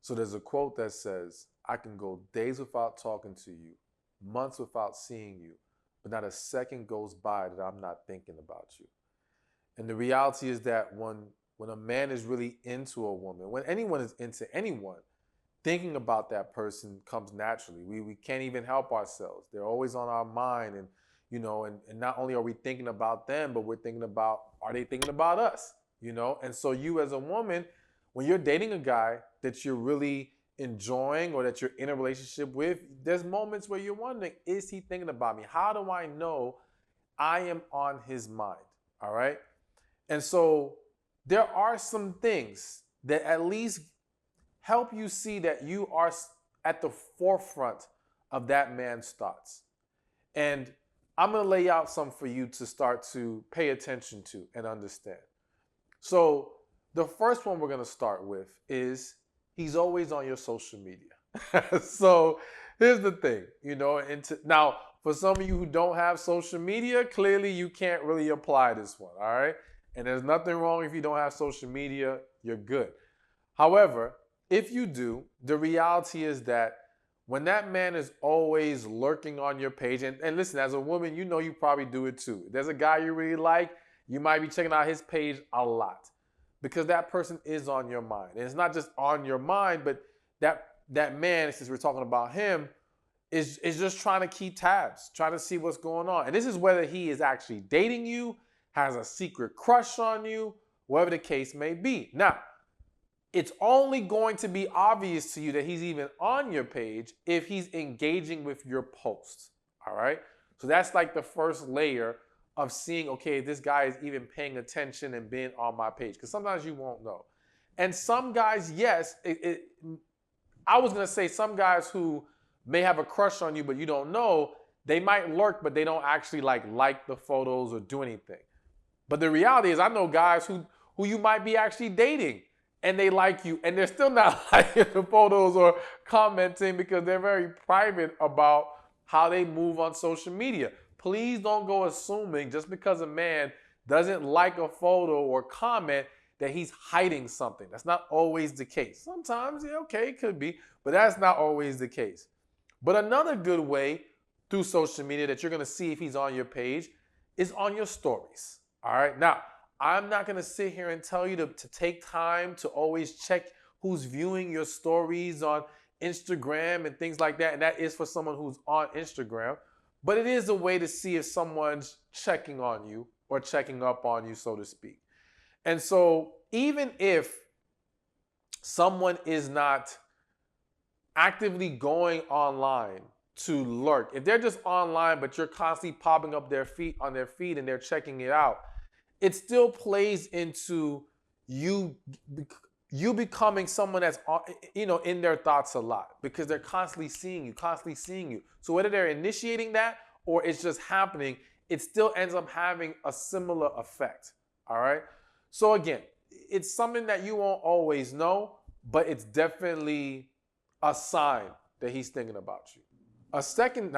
So there's a quote that says, I can go days without talking to you, months without seeing you, but not a second goes by that I'm not thinking about you. And the reality is that when a man is really into a woman, when anyone is into anyone, thinking about that person comes naturally. We can't even help ourselves. They're always on our mind. And, and not only are we thinking about them, but we're thinking about, are they thinking about us? And so you as a woman, when you're dating a guy that you're really enjoying or that you're in a relationship with, there's moments where you're wondering, is he thinking about me? How do I know I am on his mind? All right. And so there are some things that at least help you see that you are at the forefront of that man's thoughts. And I'm going to lay out some for you to start to pay attention to and understand. So the first one we're going to start with is he's always on your social media. So here's the thing, now for some of you who don't have social media, clearly you can't really apply this one, all right? And there's nothing wrong if you don't have social media, you're good. However, if you do, the reality is that when that man is always lurking on your page, and listen, as a woman, you probably do it too. If there's a guy you really like, you might be checking out his page a lot because that person is on your mind. And it's not just on your mind, but that man, since we're talking about him, is just trying to keep tabs, trying to see what's going on. And this is whether he is actually dating you, has a secret crush on you, whatever the case may be. Now, it's only going to be obvious to you that he's even on your page if he's engaging with your posts, all right? So that's like the first layer of seeing, okay, this guy is even paying attention and being on my page, because sometimes you won't know. And some guys, yes, I was going to say some guys who may have a crush on you, but you don't know, they might lurk, but they don't actually like the photos or do anything. But the reality is I know guys who you might be actually dating, and they like you, and they're still not liking the photos or commenting because they're very private about how they move on social media. Please don't go assuming just because a man doesn't like a photo or comment that he's hiding something. That's not always the case. Sometimes, yeah, okay, it could be, but that's not always the case. But another good way through social media that you're going to see if he's on your page is on your stories. All right. Now, I'm not going to sit here and tell you to take time to always check who's viewing your stories on Instagram and things like that. And that is for someone who's on Instagram. But it is a way to see if someone's checking on you or checking up on you, so to speak. And so even if someone is not actively going online to lurk, if they're just online, but you're constantly popping up on their feed and they're checking it out, it still plays into you becoming someone that's in their thoughts a lot because they're constantly seeing you. So whether they're initiating that or it's just happening, it still ends up having a similar effect. All right. So again, it's something that you won't always know, but it's definitely a sign that he's thinking about you. A second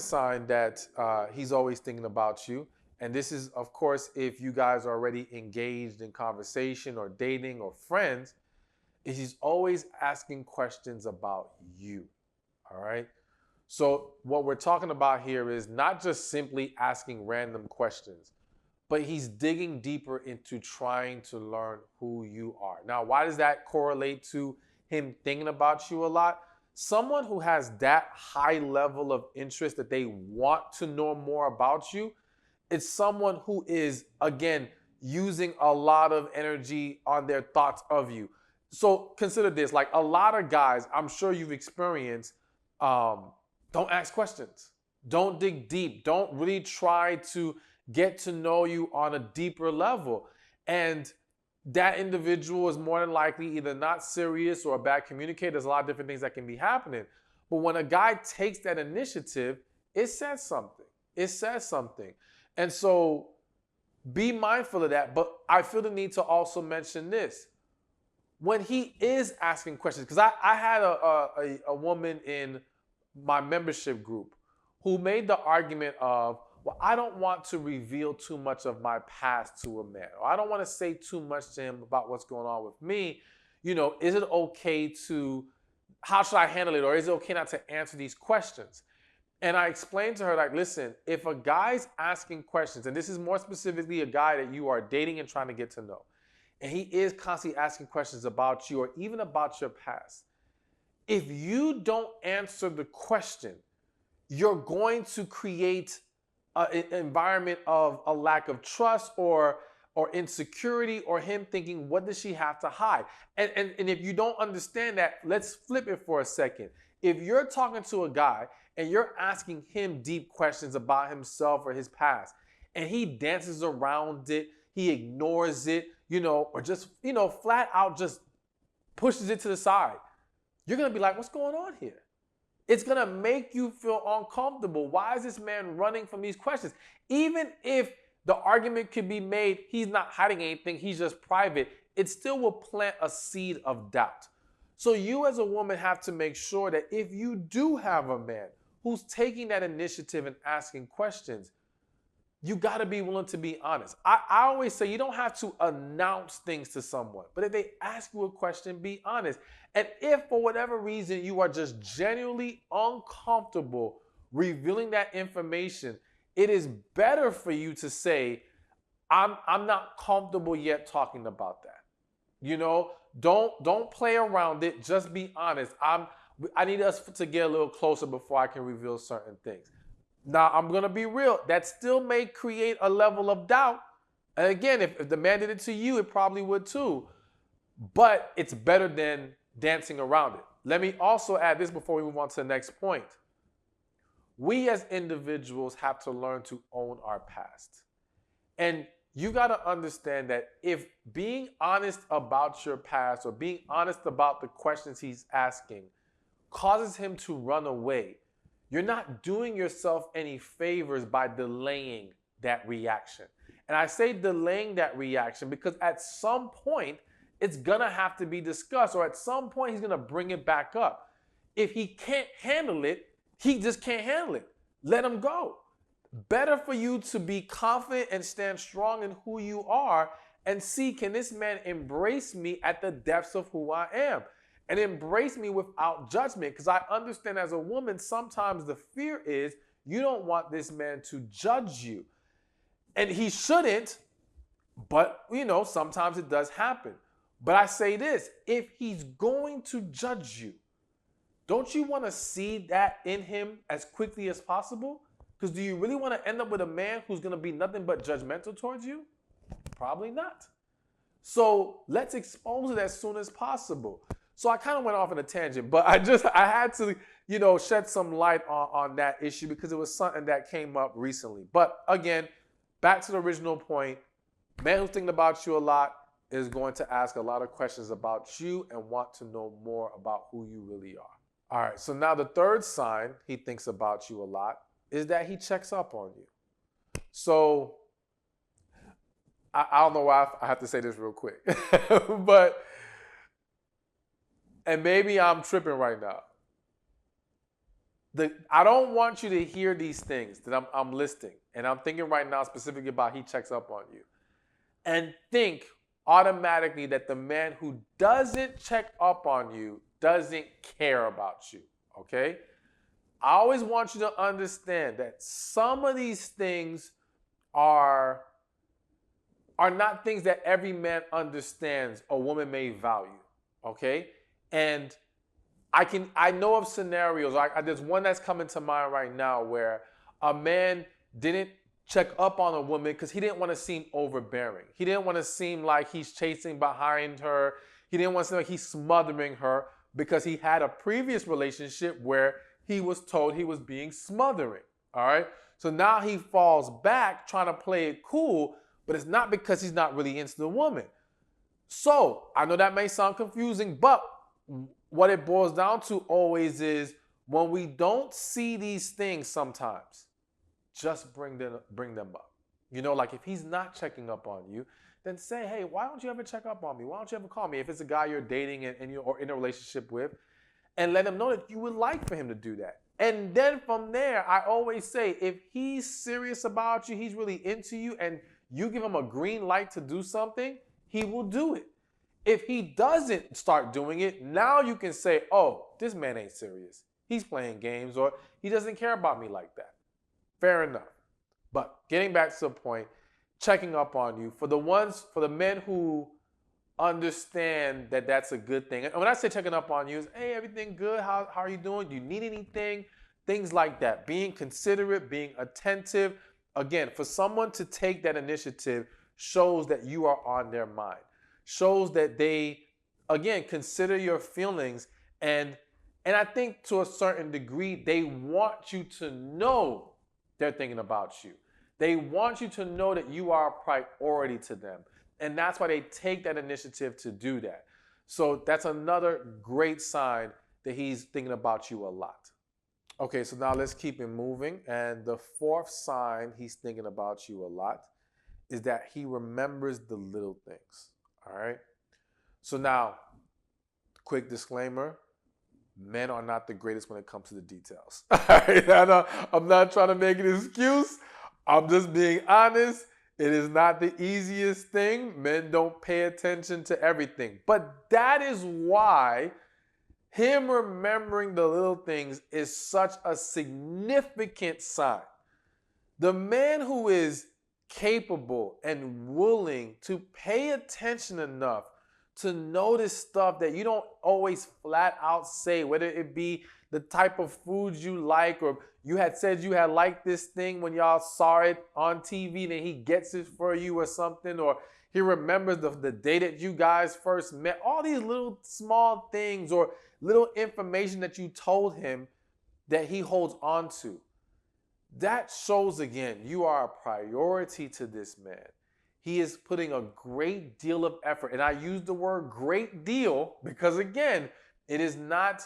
sign that he's always thinking about you, and this is, of course, if you guys are already engaged in conversation or dating or friends, is he's always asking questions about you, all right? So what we're talking about here is not just simply asking random questions, but he's digging deeper into trying to learn who you are. Now, why does that correlate to him thinking about you a lot? Someone who has that high level of interest that they want to know more about you, it's someone who is, again, using a lot of energy on their thoughts of you. So consider this, like a lot of guys, I'm sure you've experienced, don't ask questions. Don't dig deep. Don't really try to get to know you on a deeper level. And that individual is more than likely either not serious or a bad communicator. There's a lot of different things that can be happening. But when a guy takes that initiative, it says something. It says something. And so be mindful of that. But I feel the need to also mention this. When he is asking questions, because I had a woman in my membership group who made the argument of, well, I don't want to reveal too much of my past to a man, or I don't want to say too much to him about what's going on with me, is it okay to, how should I handle it? Or is it okay not to answer these questions? And I explained to her, like, listen, if a guy's asking questions, and this is more specifically a guy that you are dating and trying to get to know, and he is constantly asking questions about you or even about your past, if you don't answer the question, you're going to create an environment of a lack of trust or insecurity, or him thinking, what does she have to hide? And if you don't understand that, let's flip it for a second. If you're talking to a guy and you're asking him deep questions about himself or his past, and he dances around it, he ignores it, or just, flat out just pushes it to the side, you're going to be like, what's going on here? It's going to make you feel uncomfortable. Why is this man running from these questions? Even if the argument could be made, he's not hiding anything, he's just private, it still will plant a seed of doubt. So you as a woman have to make sure that if you do have a man who's taking that initiative and asking questions, you got to be willing to be honest. I always say you don't have to announce things to someone, but if they ask you a question, be honest. And if for whatever reason you are just genuinely uncomfortable revealing that information, it is better for you to say, I'm not comfortable yet talking about that. Don't play around it. Just be honest. I need us to get a little closer before I can reveal certain things. Now, I'm going to be real. That still may create a level of doubt. And again, if the man did it to you, it probably would too. But it's better than dancing around it. Let me also add this before we move on to the next point. We as individuals have to learn to own our past. And you got to understand that if being honest about your past or being honest about the questions he's asking causes him to run away, you're not doing yourself any favors by delaying that reaction. And I say delaying that reaction because at some point, it's going to have to be discussed, or at some point, he's going to bring it back up. If he can't handle it, he just can't handle it. Let him go. Better for you to be confident and stand strong in who you are and see, can this man embrace me at the depths of who I am? And embrace me without judgment, because I understand as a woman, sometimes the fear is you don't want this man to judge you. And he shouldn't, but sometimes it does happen. But I say this, if he's going to judge you, don't you want to see that in him as quickly as possible? Because do you really want to end up with a man who's going to be nothing but judgmental towards you? Probably not. So let's expose it as soon as possible. So I kind of went off on a tangent, but I had to, shed some light on that issue because it was something that came up recently. But again, back to the original point, man who's thinking about you a lot is going to ask a lot of questions about you and want to know more about who you really are. All right, so now the third sign he thinks about you a lot is that he checks up on you. So I don't know why I have to say this real quick, but, and maybe I'm tripping right now. I don't want you to hear these things that I'm listing, and I'm thinking right now specifically about he checks up on you, and think automatically that the man who doesn't check up on you doesn't care about you, okay? I always want you to understand that some of these things are not things that every man understands a woman may value, okay? And I know of scenarios, there's one that's coming to mind right now where a man didn't check up on a woman because he didn't want to seem overbearing. He didn't want to seem like he's chasing behind her. He didn't want to seem like he's smothering her because he had a previous relationship where he was told he was being smothering, all right? So now he falls back trying to play it cool, but it's not because he's not really into the woman. So I know that may sound confusing, but what it boils down to always is when we don't see these things sometimes, just bring them up. Like if he's not checking up on you, then say, hey, why don't you ever check up on me? Why don't you ever call me? If it's a guy you're dating and you're in a relationship with, and let him know that you would like for him to do that. And then from there, I always say, if he's serious about you, he's really into you, and you give him a green light to do something, he will do it. If he doesn't start doing it, now you can say, oh, this man ain't serious. He's playing games, or he doesn't care about me like that. Fair enough. But getting back to the point, checking up on you, for the men who understand that that's a good thing. And when I say checking up on you, is, hey, everything good? How are you doing? Do you need anything? Things like that. Being considerate, being attentive. Again, for someone to take that initiative shows that you are on their mind. Shows that they, again, consider your feelings, and I think to a certain degree, they want you to know they're thinking about you. They want you to know that you are a priority to them. And that's why they take that initiative to do that. So that's another great sign that he's thinking about you a lot. Okay, so now let's keep it moving. And the fourth sign he's thinking about you a lot is that he remembers the little things. All right. So now, quick disclaimer. Men are not the greatest when it comes to the details. All right? I'm not trying to make an excuse. I'm just being honest. It is not the easiest thing. Men don't pay attention to everything. But that is why him remembering the little things is such a significant sign. The man who is capable and willing to pay attention enough to notice stuff that you don't always flat out say, whether it be the type of food you like, or you had said you had liked this thing when y'all saw it on TV, then he gets it for you or something, or he remembers the day that you guys first met. All these little small things or little information that you told him that he holds on to. That shows, again, you are a priority to this man. He is putting a great deal of effort. And I use the word great deal because, again, it is not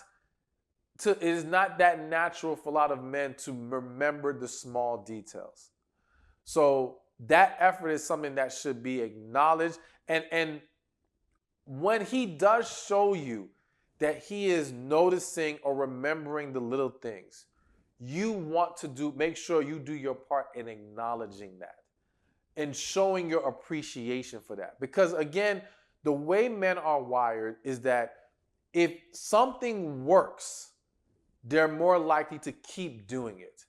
that natural for a lot of men to remember the small details. So that effort is something that should be acknowledged. And when he does show you that he is noticing or remembering the little things, you want to make sure you do your part in acknowledging that and showing your appreciation for that. Because again, the way men are wired is that if something works, they're more likely to keep doing it.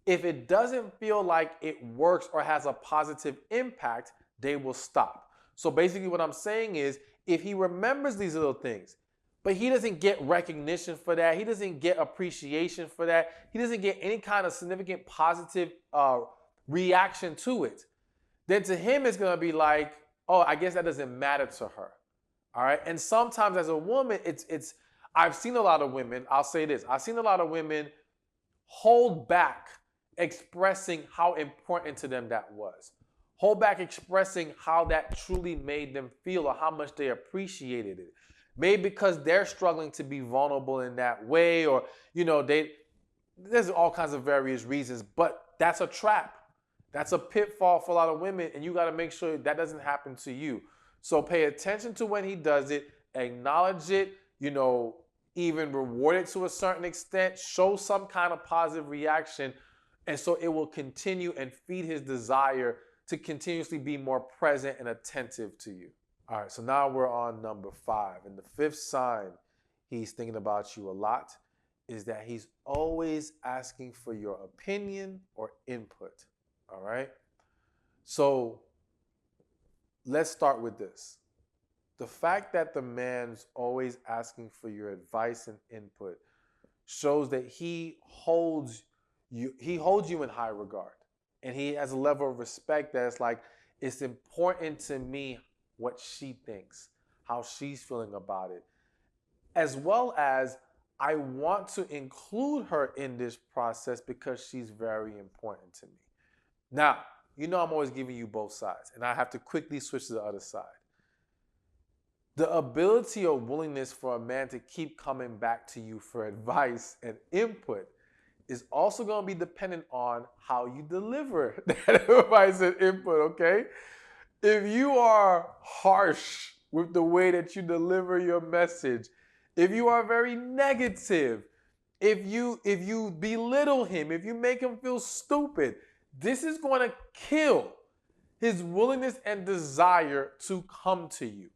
If it doesn't feel like it works or has a positive impact, they will stop. So basically what I'm saying is, if he remembers these little things, but he doesn't get recognition for that, he doesn't get appreciation for that, he doesn't get any kind of significant positive reaction to it, then to him it's going to be like, oh, I guess that doesn't matter to her. All right. And sometimes as a woman, I've seen a lot of women, I'll say this, I've seen a lot of women hold back expressing how important to them that was. Hold back expressing how that truly made them feel or how much they appreciated it. Maybe because they're struggling to be vulnerable in that way, or, there's all kinds of various reasons, but that's a trap. That's a pitfall for a lot of women, and you got to make sure that doesn't happen to you. So pay attention to when he does it, acknowledge it, even reward it to a certain extent, show some kind of positive reaction, and so it will continue and feed his desire to continuously be more present and attentive to you. All right, so now we're on number 5. And the fifth sign he's thinking about you a lot is that he's always asking for your opinion or input. All right? So let's start with this. The fact that the man's always asking for your advice and input shows that he holds you in high regard. And he has a level of respect that it's like, it's important to me what she thinks, how she's feeling about it, as well as I want to include her in this process because she's very important to me. Now, I'm always giving you both sides, and I have to quickly switch to the other side. The ability or willingness for a man to keep coming back to you for advice and input is also going to be dependent on how you deliver that advice and input, okay? If you are harsh with the way that you deliver your message, if you are very negative, if you belittle him, if you make him feel stupid, this is going to kill his willingness and desire to come to you.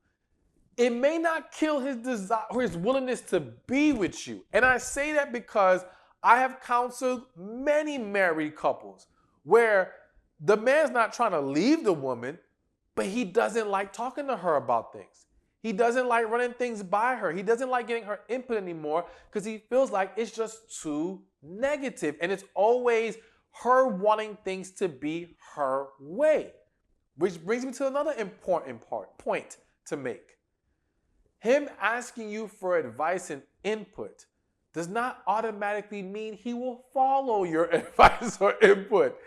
it may not kill his desire or his willingness to be with you. And I say that because I have counseled many married couples where the man's not trying to leave the woman, but he doesn't like talking to her about things. He doesn't like running things by her. He doesn't like getting her input anymore because he feels like it's just too negative. And it's always her wanting things to be her way. Which brings me to another important point to make. Him asking you for advice and input does not automatically mean he will follow your advice or input.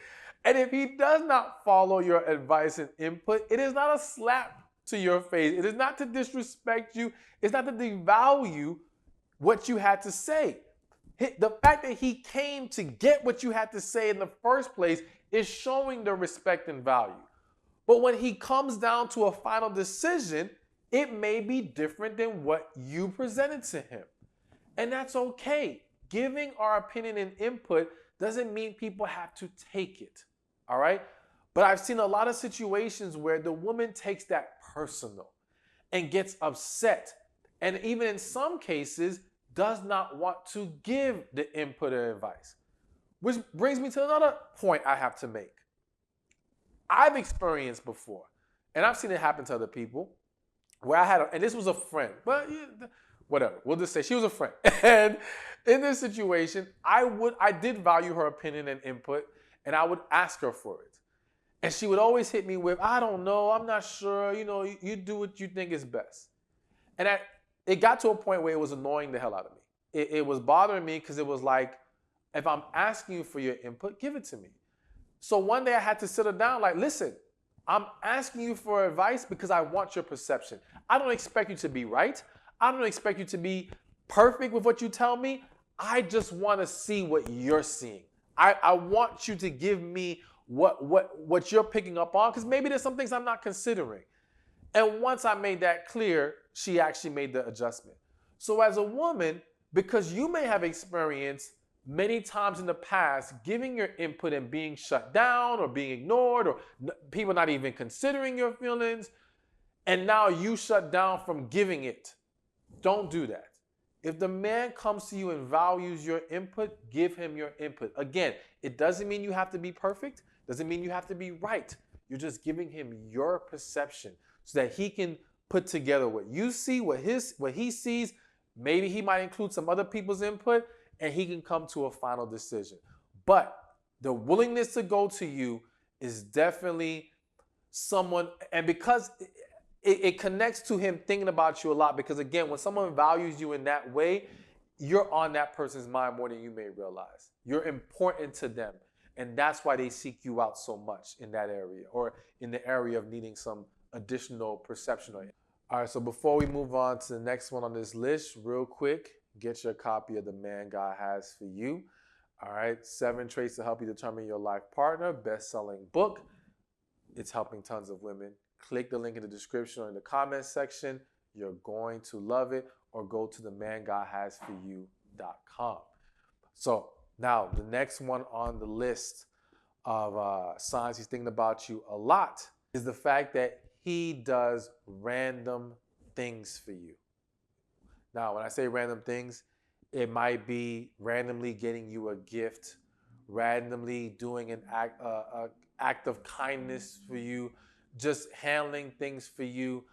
And if he does not follow your advice and input, it is not a slap to your face. It is not to disrespect you. It's not to devalue what you had to say. The fact that he came to get what you had to say in the first place is showing the respect and value. But when he comes down to a final decision, it may be different than what you presented to him. And that's okay. Giving our opinion and input doesn't mean people have to take it. All right? But I've seen a lot of situations where the woman takes that personal and gets upset. And even in some cases, does not want to give the input or advice. Which brings me to another point I have to make. I've experienced before, and I've seen it happen to other people, where I had, and this was a friend, but whatever, we'll just say she was a friend. And in this situation, I did value her opinion and input, and I would ask her for it. And she would always hit me with, I don't know, I'm not sure, you do what you think is best. And it got to a point where it was annoying the hell out of me. It was bothering me because it was like, if I'm asking you for your input, give it to me. So one day I had to sit her down like, listen, I'm asking you for advice because I want your perception. I don't expect you to be right. I don't expect you to be perfect with what you tell me. I just want to see what you're seeing. I want you to give me what you're picking up on, because maybe there's some things I'm not considering. And once I made that clear, she actually made the adjustment. So as a woman, because you may have experienced many times in the past giving your input and being shut down or being ignored or people not even considering your feelings, and now you shut down from giving it, don't do that. If the man comes to you and values your input, give him your input. Again, it doesn't mean you have to be perfect. Doesn't mean you have to be right. You're just giving him your perception so that he can put together what you see, what he sees. Maybe he might include some other people's input, and he can come to a final decision. But the willingness to go to you is definitely someone, and because it connects to him thinking about you a lot, because again, when someone values you in that way, you're on that person's mind more than you may realize. You're important to them, and that's why they seek you out so much in that area, or in the area of needing some additional perception on you. All right, so before we move on to the next one on this list, real quick, get your copy of The Man God Has for You. All right, 7 Traits to Help You Determine Your Life Partner, best-selling book. It's helping tons of women. Click the link in the description or in the comments section. You're going to love it, or go to themangodhasforyou.com. So now the next one on the list of signs he's thinking about you a lot is the fact that he does random things for you. Now, when I say random things, it might be randomly getting you a gift, randomly doing an act of kindness for you, just handling things for you.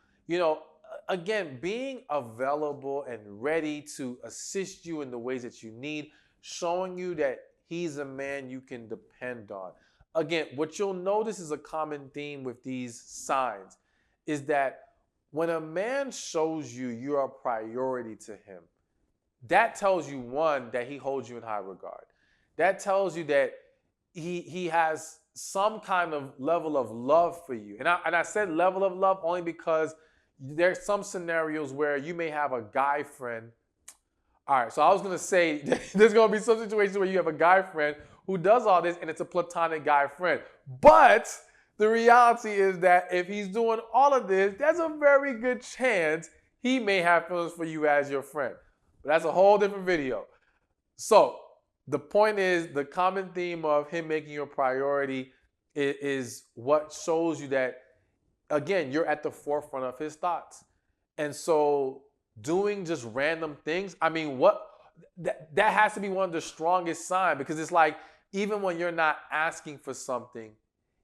Again, being available and ready to assist you in the ways that you need, showing you that he's a man you can depend on. Again, what you'll notice is a common theme with these signs is that when a man shows you you're a priority to him, that tells you, one, that he holds you in high regard. That tells you that he has some kind of level of love for you. And I said level of love only because there's some scenarios where you may have a guy friend. All right, so I was going to say there's going to be some situations where you have a guy friend who does all this and it's a platonic guy friend. But the reality is that if he's doing all of this, there's a very good chance he may have feelings for you as your friend. But that's a whole different video. So the point is, the common theme of him making you a priority is what shows you that, again, you're at the forefront of his thoughts. And so doing just random things, I mean, that has to be one of the strongest signs, because it's like, even when you're not asking for something,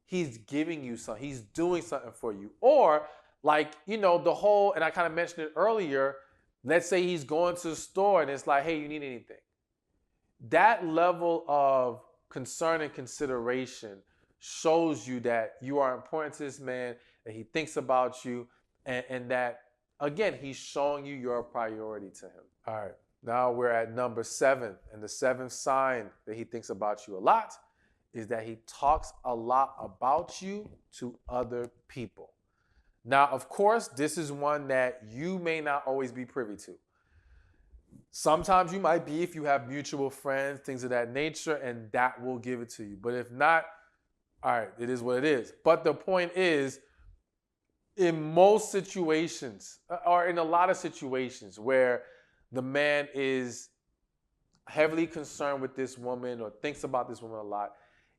he's giving you something. He's doing something for you. Or like, the whole, and I kind of mentioned it earlier, let's say he's going to the store and it's like, hey, you need anything? That level of concern and consideration shows you that you are important to this man, that he thinks about you, and that, again, he's showing you you're a priority to him. All right, now we're at number 7. And the 7th sign that he thinks about you a lot is that he talks a lot about you to other people. Now, of course, this is one that you may not always be privy to. Sometimes you might be, if you have mutual friends, things of that nature, and that will give it to you. But if not, all right, it is what it is. But the point is, in most situations, or in a lot of situations where the man is heavily concerned with this woman or thinks about this woman a lot,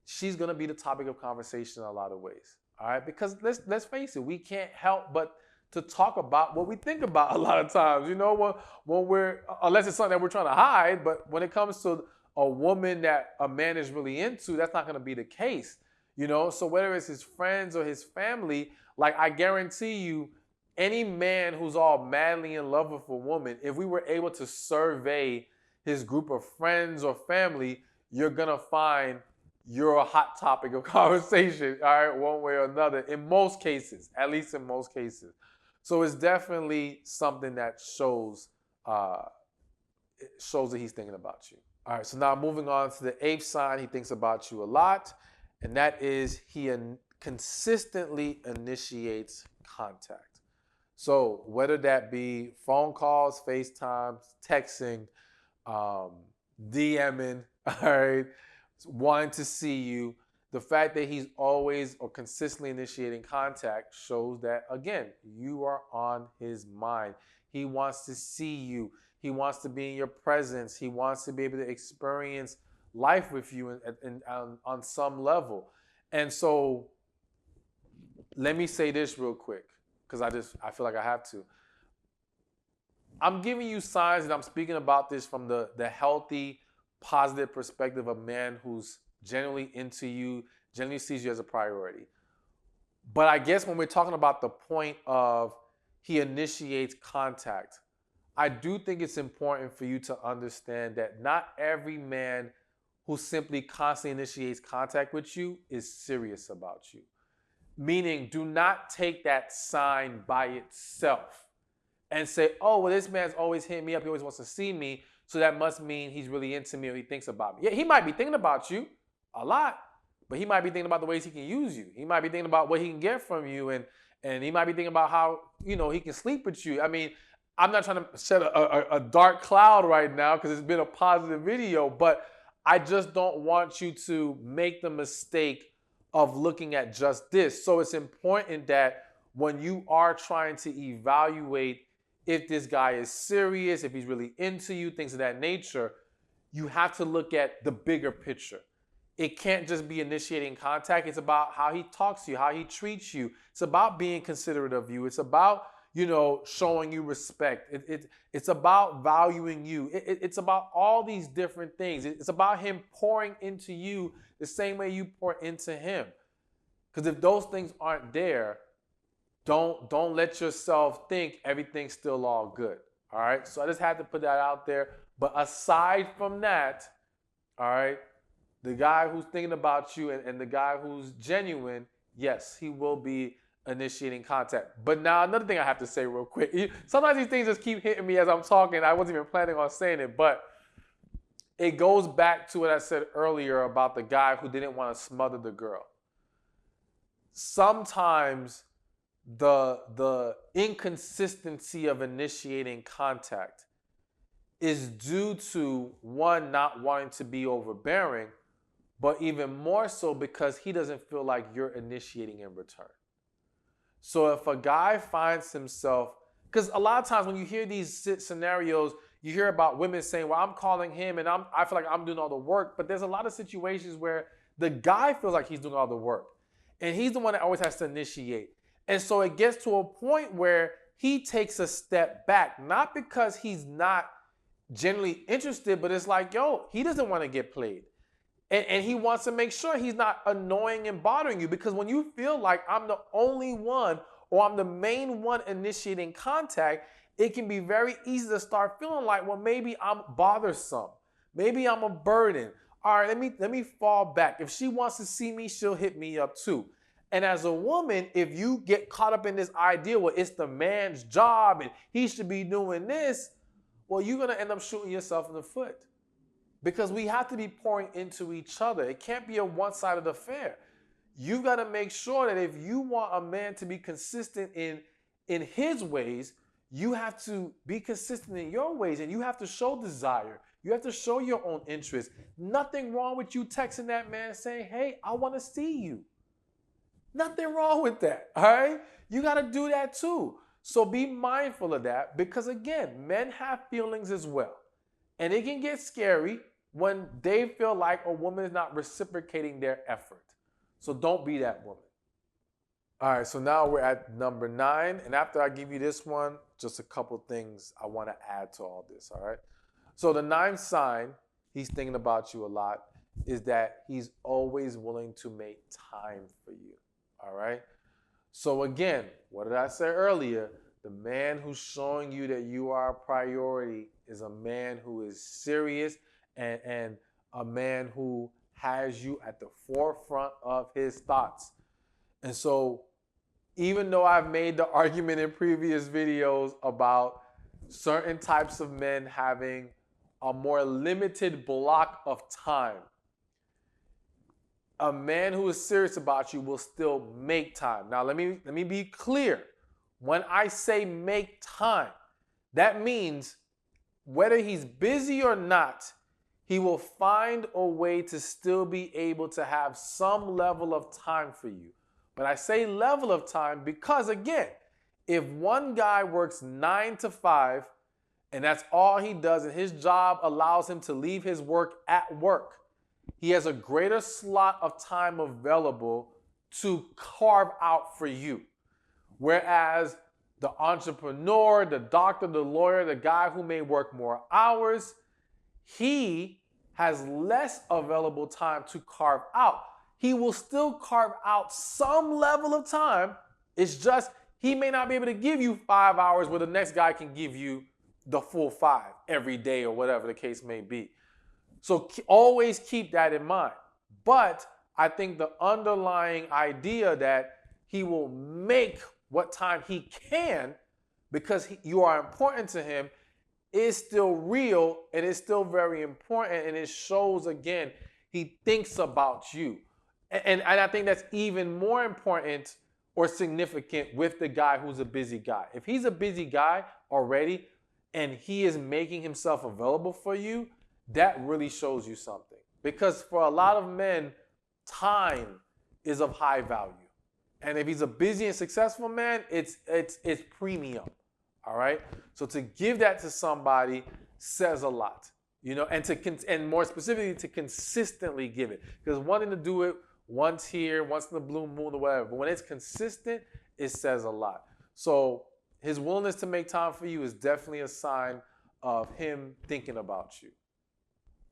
she's going to be the topic of conversation in a lot of ways. All right, because let's face it, we can't help but to talk about what we think about a lot of times. When we're, unless it's something that we're trying to hide, but when it comes to a woman that a man is really into, that's not going to be the case. So whether it's his friends or his family, like, I guarantee you, any man who's all madly in love with a woman, if we were able to survey his group of friends or family, you're going to find you're a hot topic of conversation, all right, one way or another, in most cases, at least in most cases. So it's definitely something that shows that he's thinking about you. All right, so now moving on to the 8th sign he thinks about you a lot, and that is he consistently initiates contact. So whether that be phone calls, FaceTime, texting, DMing, all right, wanting to see you, the fact that he's always or consistently initiating contact shows that, again, you are on his mind. He wants to see you. He wants to be in your presence. He wants to be able to experience life with you on some level. And so let me say this real quick, because I feel like I have to. I'm giving you signs, and I'm speaking about this from the healthy, positive perspective of a man who's genuinely into you, genuinely sees you as a priority. But I guess when we're talking about the point of he initiates contact, I do think it's important for you to understand that not every man who simply constantly initiates contact with you is serious about you. Meaning, do not take that sign by itself and say, oh, well, this man's always hitting me up. He always wants to see me. So that must mean he's really into me or he thinks about me. Yeah, he might be thinking about you a lot, but he might be thinking about the ways he can use you. He might be thinking about what he can get from you, and he might be thinking about how, he can sleep with you. I mean, I'm not trying to shed a dark cloud right now because it's been a positive video, but I just don't want you to make the mistake of looking at just this. So it's important that when you are trying to evaluate if this guy is serious, if he's really into you, things of that nature, you have to look at the bigger picture. It can't just be initiating contact. It's about how he talks to you, how he treats you. It's about being considerate of you. It's about, showing you respect. It's about valuing you. It's about all these different things. It's about him pouring into you the same way you pour into him. Because if those things aren't there, don't let yourself think everything's still all good. All right. So I just had to put that out there. But aside from that, all right, the guy who's thinking about you and the guy who's genuine, yes, he will be initiating contact. But now another thing I have to say real quick. Sometimes these things just keep hitting me as I'm talking. I wasn't even planning on saying it, but it goes back to what I said earlier about the guy who didn't want to smother the girl. Sometimes the inconsistency of initiating contact is due to, one, not wanting to be overbearing, but even more so because he doesn't feel like you're initiating in return. So if a guy finds himself, because a lot of times when you hear these scenarios, you hear about women saying, well, I'm calling him and I feel like I'm doing all the work, but there's a lot of situations where the guy feels like he's doing all the work and he's the one that always has to initiate. And so it gets to a point where he takes a step back, not because he's not genuinely interested, but it's like, yo, he doesn't want to get played. And he wants to make sure he's not annoying and bothering you, because when you feel like I'm the only one or I'm the main one initiating contact, it can be very easy to start feeling like, well, maybe I'm bothersome. Maybe I'm a burden. All right, let me fall back. If she wants to see me, she'll hit me up too. And as a woman, if you get caught up in this idea, well, it's the man's job and he should be doing this, well, you're going to end up shooting yourself in the foot. Because we have to be pouring into each other. It can't be a one-sided affair. You've got to make sure that if you want a man to be consistent in his ways, you have to be consistent in your ways, and you have to show desire. You have to show your own interest. Nothing wrong with you texting that man saying, hey, I want to see you. Nothing wrong with that, all right? You got to do that too. So be mindful of that, because again, men have feelings as well. And it can get scary when they feel like a woman is not reciprocating their effort. So don't be that woman. All right, so now we're at number 9. And after I give you this one, just a couple things I want to add to all this, all right? So the 9th sign, he's thinking about you a lot, is that he's always willing to make time for you, all right? So again, what did I say earlier? The man who's showing you that you are a priority is a man who is serious and a man who has you at the forefront of his thoughts. And so even though I've made the argument in previous videos about certain types of men having a more limited block of time, a man who is serious about you will still make time. Now, let me be clear. When I say make time, that means whether he's busy or not, he will find a way to still be able to have some level of time for you. But I say level of time because, again, if one guy works 9 to 5 and that's all he does and his job allows him to leave his work at work, he has a greater slot of time available to carve out for you. Whereas the entrepreneur, the doctor, the lawyer, the guy who may work more hours, he has less available time to carve out. He will still carve out some level of time. It's just he may not be able to give you 5 hours where the next guy can give you the full 5 every day or whatever the case may be. So always keep that in mind. But I think the underlying idea that he will make what time he can because you are important to him is still real, and it's still very important, and it shows, again, he thinks about you. And I think that's even more important or significant with the guy who's a busy guy. If he's a busy guy already and he is making himself available for you, that really shows you something. Because for a lot of men, time is of high value. And if he's a busy and successful man, it's premium. All right? So to give that to somebody says a lot, you know, and more specifically to consistently give it. Because one thing to do it once here, once in the blue moon or whatever, but when it's consistent, it says a lot. So his willingness to make time for you is definitely a sign of him thinking about you.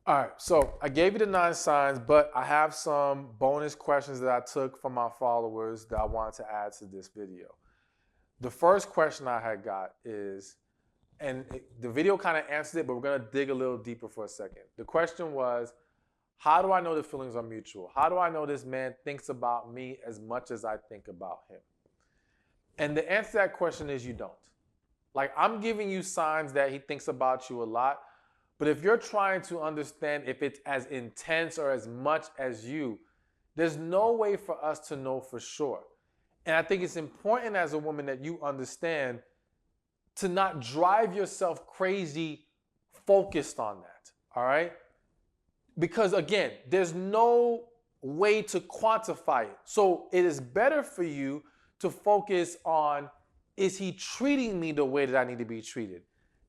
All right, so I gave you the 9 signs, but I have some bonus questions that I took from my followers that I wanted to add to this video. The first question I had got is, and the video kind of answered it, but we're going to dig a little deeper for a second. The question was, how do I know the feelings are mutual? How do I know this man thinks about me as much as I think about him? And the answer to that question is you don't. Like, I'm giving you signs that he thinks about you a lot, but if you're trying to understand if it's as intense or as much as you, there's no way for us to know for sure. And I think it's important as a woman that you understand to not drive yourself crazy focused on that, all right? Because again, there's no way to quantify it. So it is better for you to focus on, is he treating me the way that I need to be treated?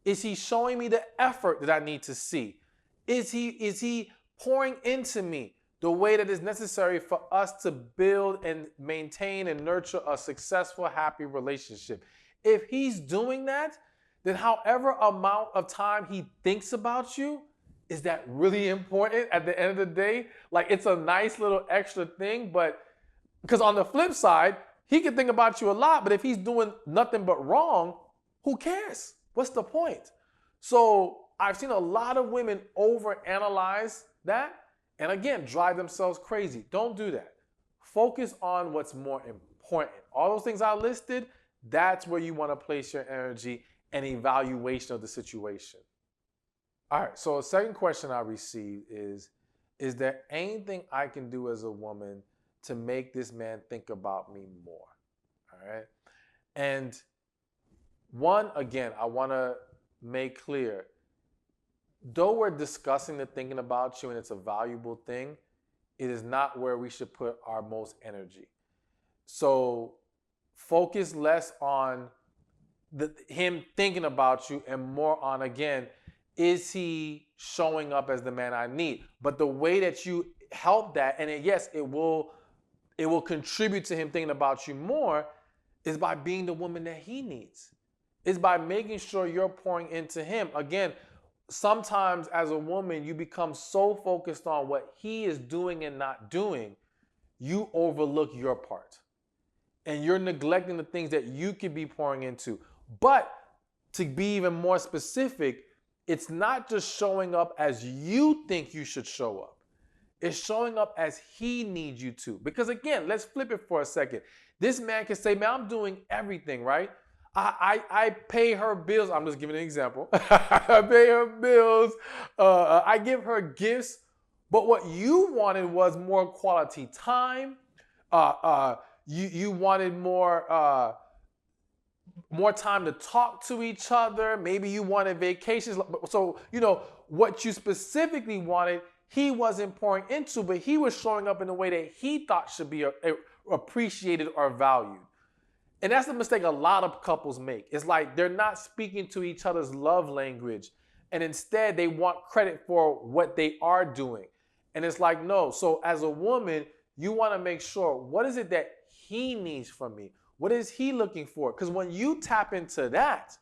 Is he showing me the effort that I need to see? Is he pouring into me the way that is necessary for us to build and maintain and nurture a successful, happy relationship? If he's doing that, then however amount of time he thinks about you, is that really important at the end of the day? Like, it's a nice little extra thing, but because on the flip side, he can think about you a lot, but if he's doing nothing but wrong, who cares? What's the point? So I've seen a lot of women overanalyze that and again, drive themselves crazy. Don't do that. Focus on what's more important. All those things I listed, that's where you want to place your energy and evaluation of the situation. All right, so a second question I received is there anything I can do as a woman to make this man think about me more? All right. And one, again, I want to make clear, though we're discussing the thinking about you and it's a valuable thing, it is not where we should put our most energy. So focus less on him thinking about you and more on, again, is he showing up as the man I need? But the way that you help that, and yes, it will contribute to him thinking about you more, is by being the woman that he needs. It's by making sure you're pouring into him. Again, sometimes as a woman, you become so focused on what he is doing and not doing, you overlook your part. And you're neglecting the things that you could be pouring into. But to be even more specific, it's not just showing up as you think you should show up. It's showing up as he needs you to. Because again, let's flip it for a second. This man can say, man, I'm doing everything, right? I pay her bills. I'm just giving an example. I pay her bills. I give her gifts. But what you wanted was more quality time. You wanted more time to talk to each other. Maybe you wanted vacations. So, what you specifically wanted, he wasn't pouring into, but he was showing up in a way that he thought should be appreciated or valued. And that's the mistake a lot of couples make. It's like they're not speaking to each other's love language. And instead, they want credit for what they are doing. And it's like, no. So as a woman, you want to make sure, what is it that he needs from me? What is he looking for? Because when you tap into that,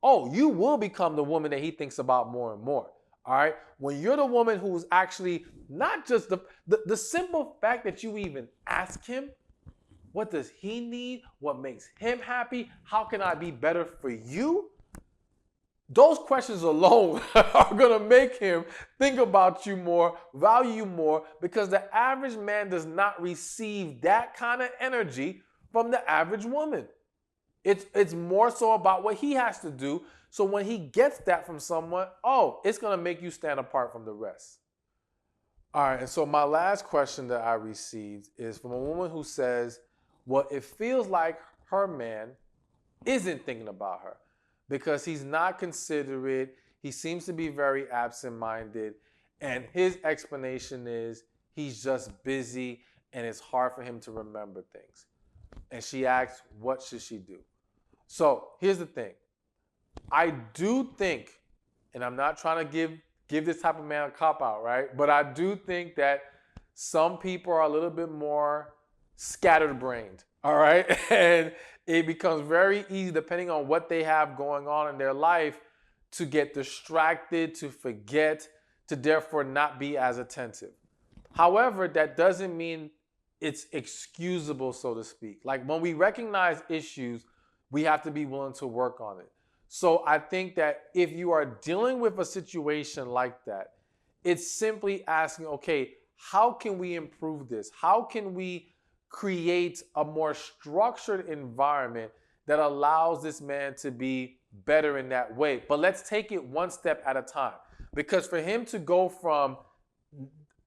you will become the woman that he thinks about more and more. All right? When you're the woman who's actually not just the simple fact that you even ask him, what does he need? What makes him happy? How can I be better for you? Those questions alone are going to make him think about you more, value you more, because the average man does not receive that kind of energy from the average woman. It's more so about what he has to do. So when he gets that from someone, it's going to make you stand apart from the rest. All right, and so my last question that I received is from a woman who says, well, it feels like her man isn't thinking about her because he's not considerate. He seems to be very absent-minded. And his explanation is he's just busy and it's hard for him to remember things. And she asks, what should she do? So here's the thing. I do think, and I'm not trying to give this type of man a cop-out, right? But I do think that some people are a little bit more scattered-brained, all right? And it becomes very easy, depending on what they have going on in their life, to get distracted, to forget, to therefore not be as attentive. However, that doesn't mean it's excusable, so to speak. Like when we recognize issues, we have to be willing to work on it. So I think that if you are dealing with a situation like that, it's simply asking, okay, how can we improve this? How can we create a more structured environment that allows this man to be better in that way? But let's take it one step at a time. Because for him to go from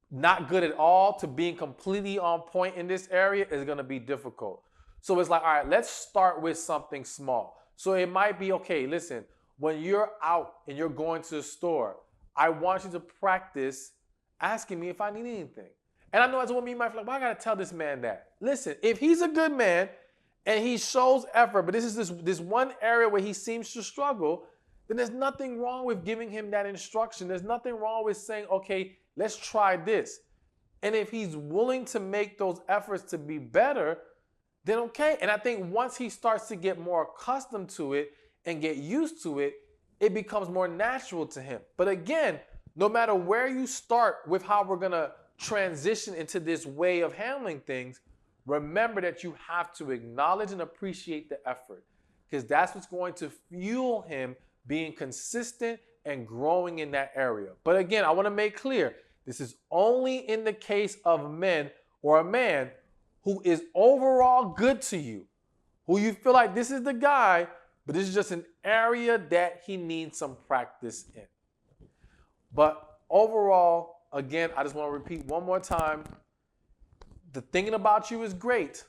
not good at all to being completely on point in this area is going to be difficult. So it's like, all right, let's start with something small. So it might be, okay, listen, when you're out and you're going to the store, I want you to practice asking me if I need anything. And I know as a woman, you might feel like, well, I got to tell this man that. Listen, if he's a good man and he shows effort, but this is this one area where he seems to struggle, then there's nothing wrong with giving him that instruction. There's nothing wrong with saying, okay, let's try this. And if he's willing to make those efforts to be better, then okay. And I think once he starts to get more accustomed to it and get used to it, it becomes more natural to him. But again, no matter where you start with how we're gonna transition into this way of handling things, remember that you have to acknowledge and appreciate the effort, because that's what's going to fuel him being consistent and growing in that area. But again, I want to make clear, this is only in the case of men or a man who is overall good to you, who you feel like this is the guy, but this is just an area that he needs some practice in. But overall, again, I just want to repeat one more time, the thinking about you is great,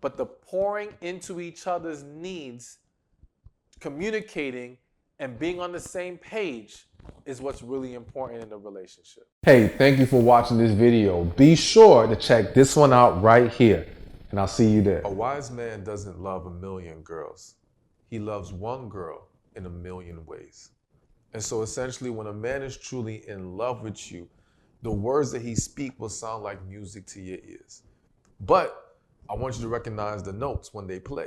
but the pouring into each other's needs, communicating, and being on the same page is what's really important in a relationship. Hey, thank you for watching this video. Be sure to check this one out right here, and I'll see you there. A wise man doesn't love a million girls. He loves one girl in a million ways. And so essentially, when a man is truly in love with you, the words that he speaks will sound like music to your ears. But I want you to recognize the notes when they play.